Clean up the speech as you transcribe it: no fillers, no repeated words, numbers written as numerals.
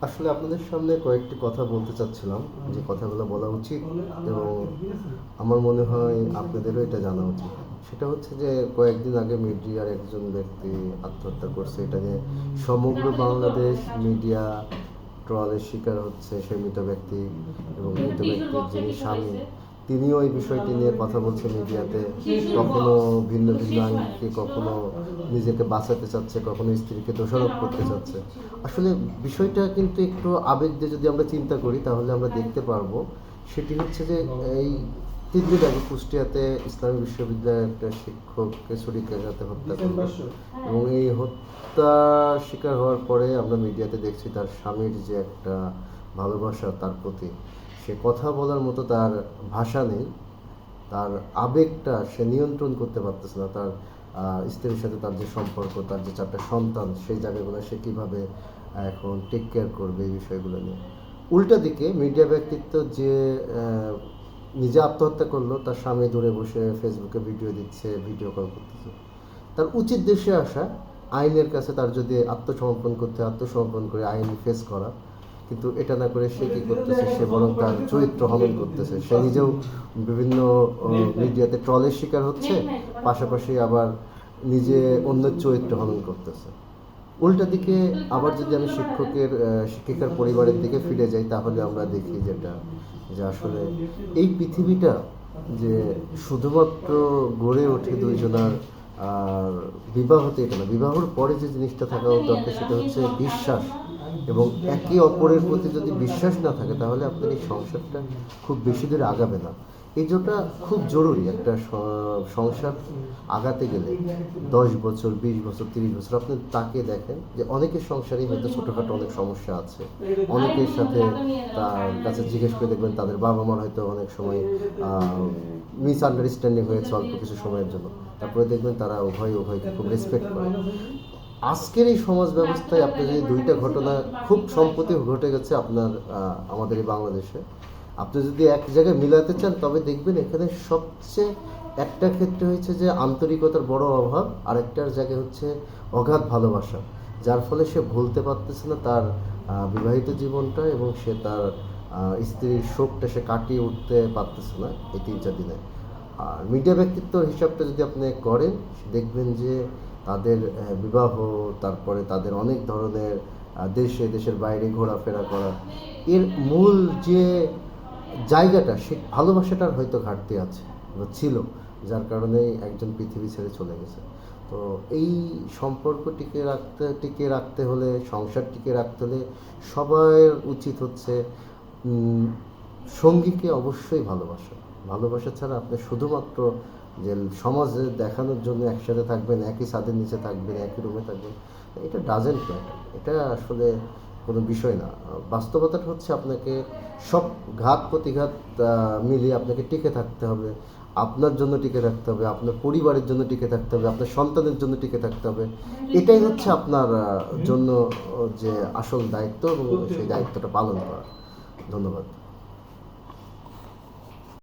আসলে আপনাদের সামনে কয়েকটি কথা বলতে চাচ্ছিলাম, যে কথাগুলো বলা উচিত এবং আমার মনে হয় আপনাদেরও এটা জানা উচিত। সেটা হচ্ছে যে কয়েকদিন আগে মিডিয়ার একজন ব্যক্তি আত্মহত্যা করছে। এটা নিয়ে সমগ্র বাংলাদেশ মিডিয়া ট্রলের শিকার হচ্ছে। সেই মৃত ব্যক্তি এবং মৃত ব্যক্তির যিনি স্বামী, তিনিও এই বিষয়টি নিয়ে কথা বলছে মিডিয়াতে। কখনো ভিন্ন ভিন্ন আঙ্গিকে, কখনো নিজেকে বাঁচাতে চাচ্ছে, কখনো স্ত্রীকে দোষারোপ করতে চাচ্ছে। আসলে বিষয়টা কিন্তু একটু আবেগ দিয়ে যদি আমরা চিন্তা করি তাহলে আমরা দেখতে পারবো, সেটি হচ্ছে যে এই 3 দিন আগে কুষ্টিয়াতে ইসলামী বিশ্ববিদ্যালয়ের একটা শিক্ষককে ছুরিকাঘাতে হত্যা করলো এবং এই হত্যা শিকার হওয়ার পরে আমরা মিডিয়াতে দেখছি তার স্বামীর যে একটা ভালোবাসা তার প্রতি, সে কথা বলার মতো তার ভাষা নেই। তার আবেগটা সে নিয়ন্ত্রণ করতে পারতেছে না। তার স্ত্রীর সাথে তার যে সম্পর্ক, তার যে 4টা সন্তান, সেই জায়গাগুলো সে কীভাবে এখন টেক কেয়ার করবে এই বিষয়গুলো নিয়ে। উল্টা দিকে মিডিয়া ব্যক্তিত্ব যে নিজে আত্মহত্যা করলো, তার স্বামী দূরে বসে ফেসবুকে ভিডিও দিচ্ছে, ভিডিও কল করতেছে। তার উচিত দেশে আসা, আইনের কাছে তার যদি আত্মসমর্পণ করতে আত্মসমর্পণ করে আইন ফেস করা, কিন্তু এটা না করে সে কী করতেছে, সে বরং তার চরিত্র হনন করতেছে। সে নিজেও বিভিন্ন মিডিয়াতে ট্রলের শিকার হচ্ছে, পাশাপাশি আবার নিজে অন্যের চরিত্র হনন করতেছে। উল্টা দিকে আবার যদি আমি শিক্ষিকার পরিবারের দিকে ফিরে যাই, তাহলে আমরা দেখি যেটা, যে আসলে এই পৃথিবীটা যে শুধুমাত্র গড়ে ওঠে দুইজনার আর বিবাহতে, এটা না, বিবাহর পরে যে জিনিসটা থাকা দরকার সেটা হচ্ছে বিশ্বাস। এবং একে অপরের প্রতি যদি বিশ্বাস না থাকে তাহলে আপনার এই সংসারটা খুব বেশি দূর আগাবে না। এই যেটা খুব জরুরি একটা সংসার আগাতে গেলে। 10 বছর, 20 বছর, 30 বছর আপনি তাকে দেখেন যে অনেকের সংসারেই হয়তো ছোটোখাটো অনেক সমস্যা আছে। অনেকের সাথে তার কাছে জিজ্ঞেস করে দেখবেন তাদের বাবা মার হয়তো অনেক সময় মিসআন্ডারস্ট্যান্ডিং হয়েছে অল্প কিছু সময়ের জন্য। তারপরে দেখবেন তারা উভয়কে খুব রেসপেক্ট করে। আজকের এই সমাজ ব্যবস্থায় আপনি যদি 2টা ঘটনা খুব সম্প্রতি ঘটে গেছে আপনার আমাদের এই বাংলাদেশে, আপনি যদি এক জায়গায় মিলাতে চান তবে দেখবেন এখানে সবচেয়ে একটা ক্ষেত্রে হয়েছে যে আন্তরিকতার বড় অভাব, আর একটার জায়গায় হচ্ছে অগাধ ভালোবাসা, যার ফলে সে ভুলতে পারতেছে না তার বিবাহিত জীবনটা, এবং সে তার স্ত্রীর শোকটা সে কাটিয়ে উঠতে পারতেছে না এই 3-4 দিনে। আর মিডিয়া ব্যক্তিত্বর হিসাবটা যদি আপনি করেন, দেখবেন যে তাদের বিবাহ, তারপরে তাদের অনেক ধরনের দেশের বাইরে ঘোরাফেরা করা, এর মূল যে জায়গাটা, সে ভালোবাসাটার হয়তো ঘাটতি আছে বা ছিল, যার কারণে একজন পৃথিবী ছেড়ে চলে গেছে। তো এই সম্পর্ক টিকে রাখতে হলে, সংসার টিকে রাখতে হলে সবার উচিত হচ্ছে সঙ্গীকে অবশ্যই ভালোবাসা ছাড়া আপনি শুধুমাত্র যে সমাজে দেখানোর জন্য একসাথে থাকবেন, একই ছাদের নিচে থাকবেন, একই রুমে থাকবেন, এটা ডাজেন্ট ম্যাটার। এটা আসলে কোনো বিষয় না। বাস্তবতাটা হচ্ছে আপনাকে সব ঘাত প্রতিঘাত মিলিয়ে আপনাকে টিকে থাকতে হবে। আপনার জন্য টিকে থাকতে হবে, আপনার পরিবারের জন্য টিকে থাকতে হবে, আপনার সন্তানের জন্য টিকে থাকতে হবে। এটাই হচ্ছে আপনার জন্য যে আসল দায়িত্ব, এবং সেই দায়িত্বটা পালন করা। ধন্যবাদ।